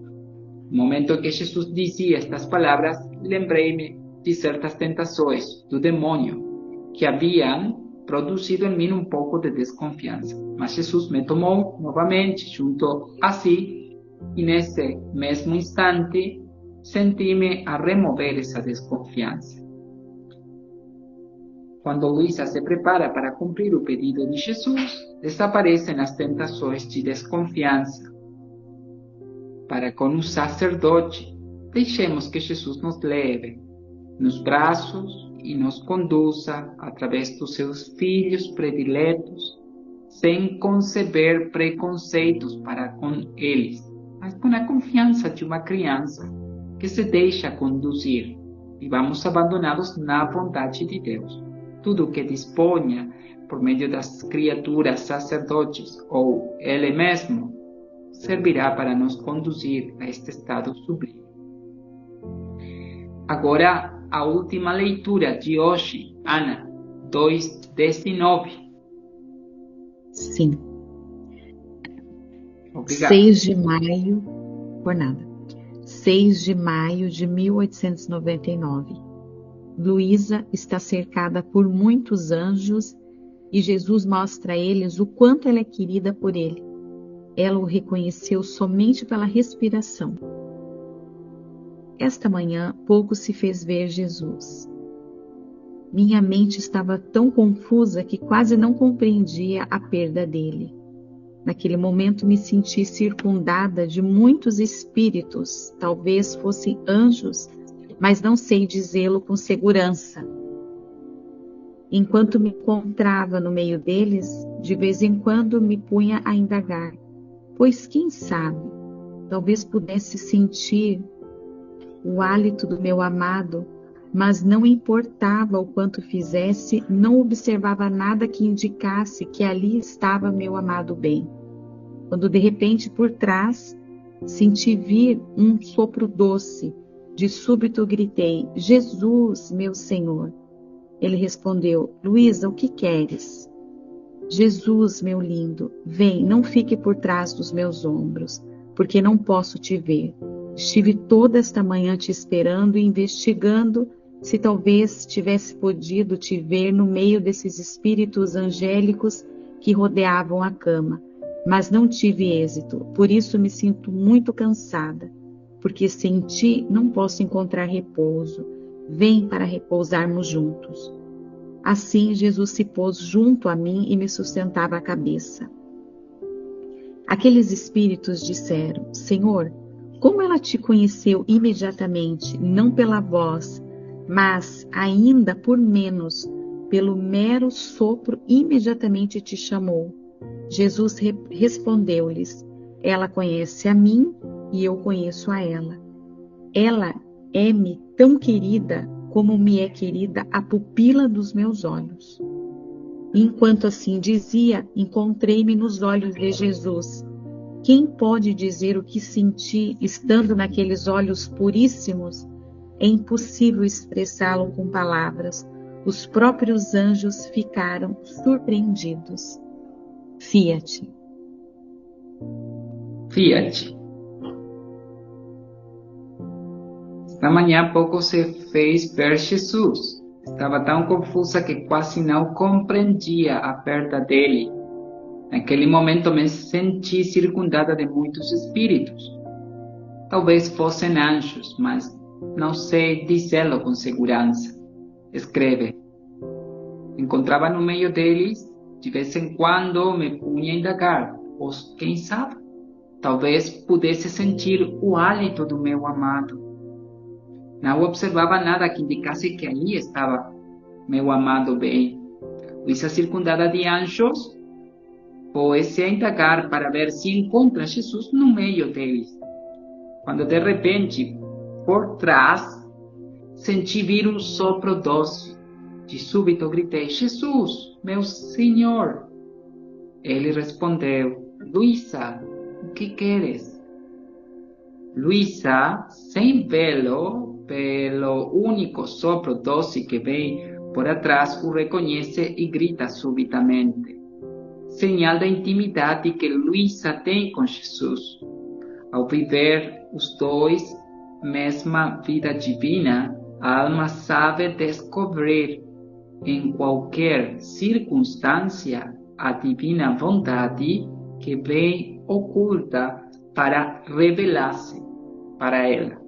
No momento que Jesus dizia estas palavras, lembrei-me de certas tentações do demônio que haviam produzido em mim um pouco de desconfiança. Mas Jesus me tomou novamente junto a si, e nesse mesmo instante senti-me a remover essa desconfiança. Quando Luísa se prepara para cumprir o pedido de Jesus, desaparecem as tentações de desconfiança. Para com o sacerdote, deixemos que Jesus nos leve nos braços e nos conduza através dos seus filhos prediletos, sem conceber preconceitos para com eles, mas com a confiança de uma criança que se deixa conduzir, e vamos abandonados na vontade de Deus. Tudo o que disponha por meio das criaturas sacerdotes ou Ele mesmo servirá para nos conduzir a este estado sublime. Agora, a última leitura de hoje, Ana, 2:19. Sim. Obrigado. 6 de maio, por nada. 6 de maio de 1899. Luísa está cercada por muitos anjos e Jesus mostra a eles o quanto ela é querida por ele. Ela o reconheceu somente pela respiração. Esta manhã, pouco se fez ver Jesus. Minha mente estava tão confusa que quase não compreendia a perda dele. Naquele momento me senti circundada de muitos espíritos, talvez fossem anjos, mas não sei dizê-lo com segurança. Enquanto me encontrava no meio deles, de vez em quando me punha a indagar, pois quem sabe, talvez pudesse sentir o hálito do meu amado, mas não importava o quanto fizesse, não observava nada que indicasse que ali estava meu amado bem. Quando de repente por trás senti vir um sopro doce, de súbito gritei: Jesus, meu Senhor. Ele respondeu: Luísa, o que queres? Jesus, meu lindo, vem, não fique por trás dos meus ombros, porque não posso te ver. Estive toda esta manhã te esperando e investigando se talvez tivesse podido te ver no meio desses espíritos angélicos que rodeavam a cama, mas não tive êxito, por isso me sinto muito cansada, porque sem ti não posso encontrar repouso. Vem para repousarmos juntos. Assim Jesus se pôs junto a mim e me sustentava a cabeça. Aqueles espíritos disseram: Senhor, como ela te conheceu imediatamente, não pela voz, mas ainda por menos, pelo mero sopro, imediatamente te chamou. Jesus respondeu-lhes: Ela conhece a mim e eu conheço a ela. Ela é-me tão querida como me é querida a pupila dos meus olhos. Enquanto assim dizia, encontrei-me nos olhos de Jesus. Quem pode dizer o que senti estando naqueles olhos puríssimos? É impossível expressá-lo com palavras. Os próprios anjos ficaram surpreendidos. Fiat. Fiat. Esta manhã pouco se fez ver Jesus. Estava tão confusa que quase não compreendia a perda dele. Naquele momento me senti circundada de muitos espíritos. Talvez fossem anjos, mas não sei dizê-lo com segurança. Escreve. Encontrava no meio deles, de vez em quando me punha a indagar, pois quem sabe, talvez pudesse sentir o hálito do meu amado. Não observava nada que indicasse que ali estava meu amado bem. Luísa, circundada de anjos, pôs-se a indagar para ver se encontra Jesus no meio deles. Quando de repente, por trás, senti vir um sopro doce. De súbito gritei: Jesus, meu Senhor! Ele respondeu: Luísa, o que queres? Luísa, sem vê-lo, pelo único sopro doce que vem por atrás, o reconhece e grita subitamente. Señal da intimidade que Luísa tem com Jesus. Ao viver os dois mesma vida divina, a alma sabe descobrir em qualquer circunstância a divina vontade que vem oculta para revelar-se para ela.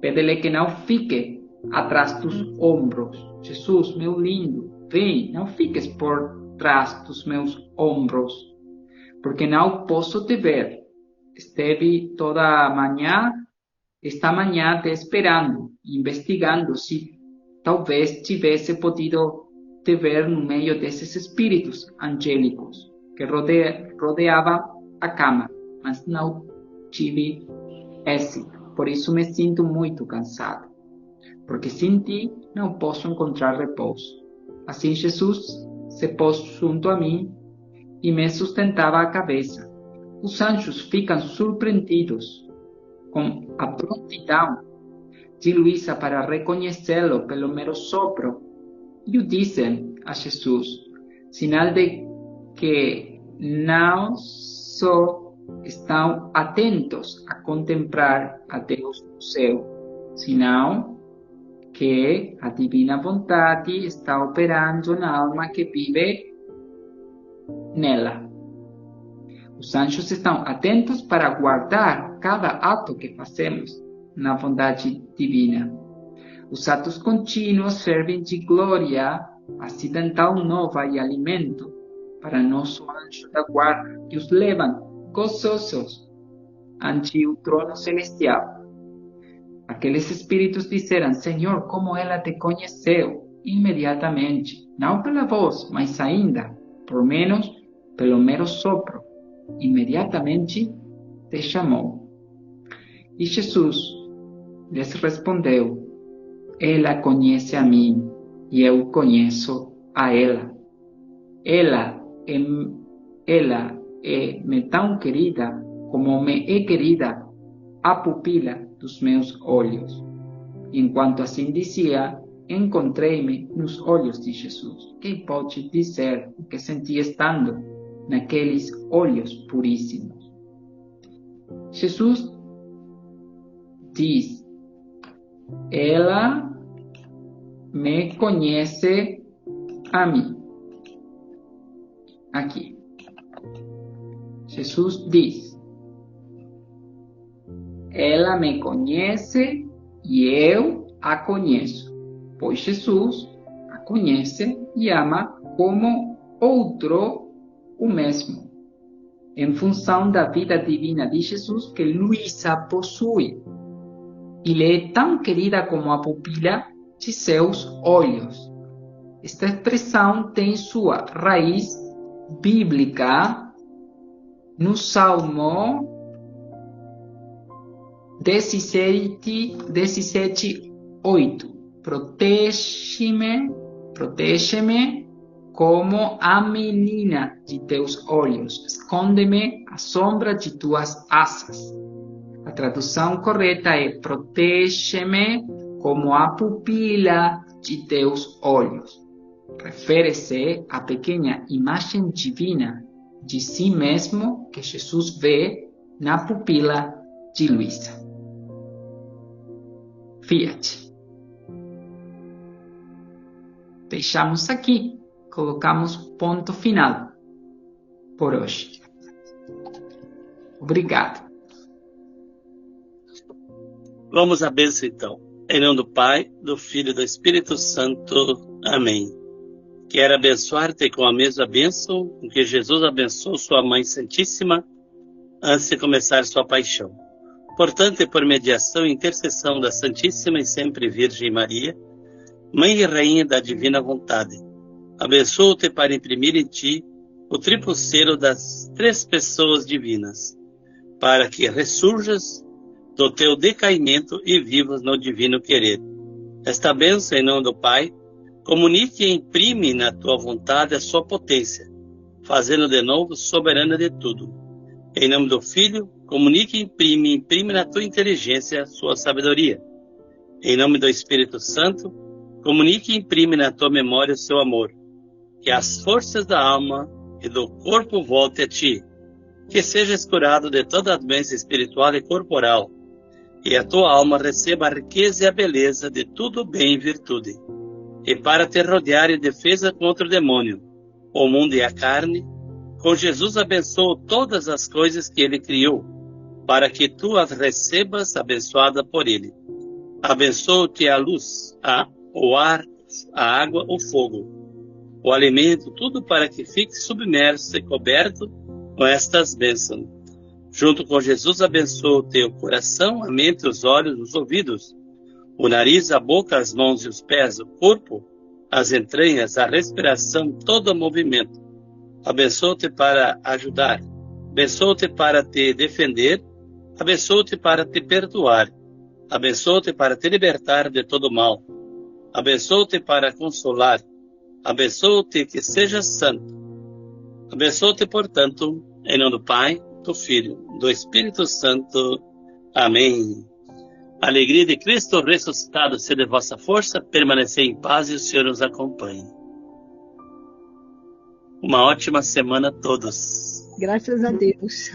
Pede-lhe que não fique atrás dos ombros. Jesus, meu lindo, vem, não fiques por trás dos meus ombros, porque não posso te ver. Esteve esta manhã te esperando, investigando se talvez tivesse podido te ver no meio desses espíritos angélicos que rodeavam a cama, mas não tive êxito. Por isso me sinto muito cansado, porque sem ti não posso encontrar repouso. Assim Jesus se pôs junto a mim e me sustentava a cabeça. Os anjos ficam surpreendidos com a prontidão de Luísa para reconhecê-lo pelo mero sopro e o dizem a Jesus, sinal de que não só estão atentos a contemplar a Deus no céu, senão que a divina vontade está operando na alma que vive nela. Os anjos estão atentos para guardar cada ato que fazemos na vontade divina. Os atos contínuos servem de glória acidental nova e alimento para nosso anjo da guarda, que os levam gozosos ante o trono celestial. Aqueles espíritos disseram: Senhor, como ela te conheceu imediatamente, não pela voz, mas ainda, por menos, pelo mero sopro, imediatamente te chamou. E Jesus lhes respondeu: ela conhece a mim e eu conheço a ela. Ela é-me tão querida como me é querida a pupila dos meus olhos. Enquanto assim dizia, encontrei-me nos olhos de Jesus. Quem pode dizer o que senti estando naqueles olhos puríssimos? Jesus diz: ela me conhece a mim. Aqui. Jesus diz: ela me conhece e eu a conheço, pois Jesus a conhece e ama como outro o mesmo, em função da vida divina de Jesus que Luísa possui. E lhe é tão querida como a pupila de seus olhos. Esta expressão tem sua raiz bíblica no Salmo 17:8. Protege-me como a menina de teus olhos. Esconde-me à sombra de tuas asas. A tradução correta é: protege-me como a pupila de teus olhos. Refere-se à pequena imagem divina de si mesmo que Jesus vê na pupila de Luísa. Fiat. Deixamos aqui, colocamos ponto final por hoje. Obrigado. Vamos à bênção então. Em nome do Pai, do Filho e do Espírito Santo. Amém. Quero abençoar-te com a mesma bênção com que Jesus abençoou sua Mãe Santíssima antes de começar sua paixão. Portanto, por mediação e intercessão da Santíssima e sempre Virgem Maria, Mãe e Rainha da Divina Vontade, abençoo-te para imprimir em ti o triplo selo das três pessoas divinas, para que ressurjas do teu decaimento e vivas no divino querer. Esta bênção, em nome do Pai, comunique e imprime na tua vontade a sua potência, fazendo de novo soberana de tudo. Em nome do Filho, comunique e imprime na tua inteligência a sua sabedoria. Em nome do Espírito Santo, comunique e imprime na tua memória o seu amor. Que as forças da alma e do corpo voltem a ti. Que sejas curado de toda a doença espiritual e corporal. E a tua alma receba a riqueza e a beleza de tudo bem e virtude. E para te rodear em defesa contra o demônio, o mundo e a carne, com Jesus abençoou todas as coisas que ele criou, para que tu as recebas abençoada por ele. Abençoo-te a luz, o ar, a água, o fogo, o alimento, tudo para que fique submerso e coberto com estas bênçãos. Junto com Jesus, abençoa o teu coração, a mente, os olhos, os ouvidos, o nariz, a boca, as mãos e os pés, o corpo, as entranhas, a respiração, todo o movimento. Abençoa-te para ajudar, abençoa-te para te defender, abençoa-te para te perdoar, abençoa-te para te libertar de todo mal, abençoa-te para consolar, abençoa-te que sejas santo. Abençoa-te, portanto, em nome do Pai, do Filho, do Espírito Santo. Amém. A alegria de Cristo ressuscitado seja de vossa força, permanecer em paz e o Senhor nos acompanhe. Uma ótima semana a todos. Graças a Deus.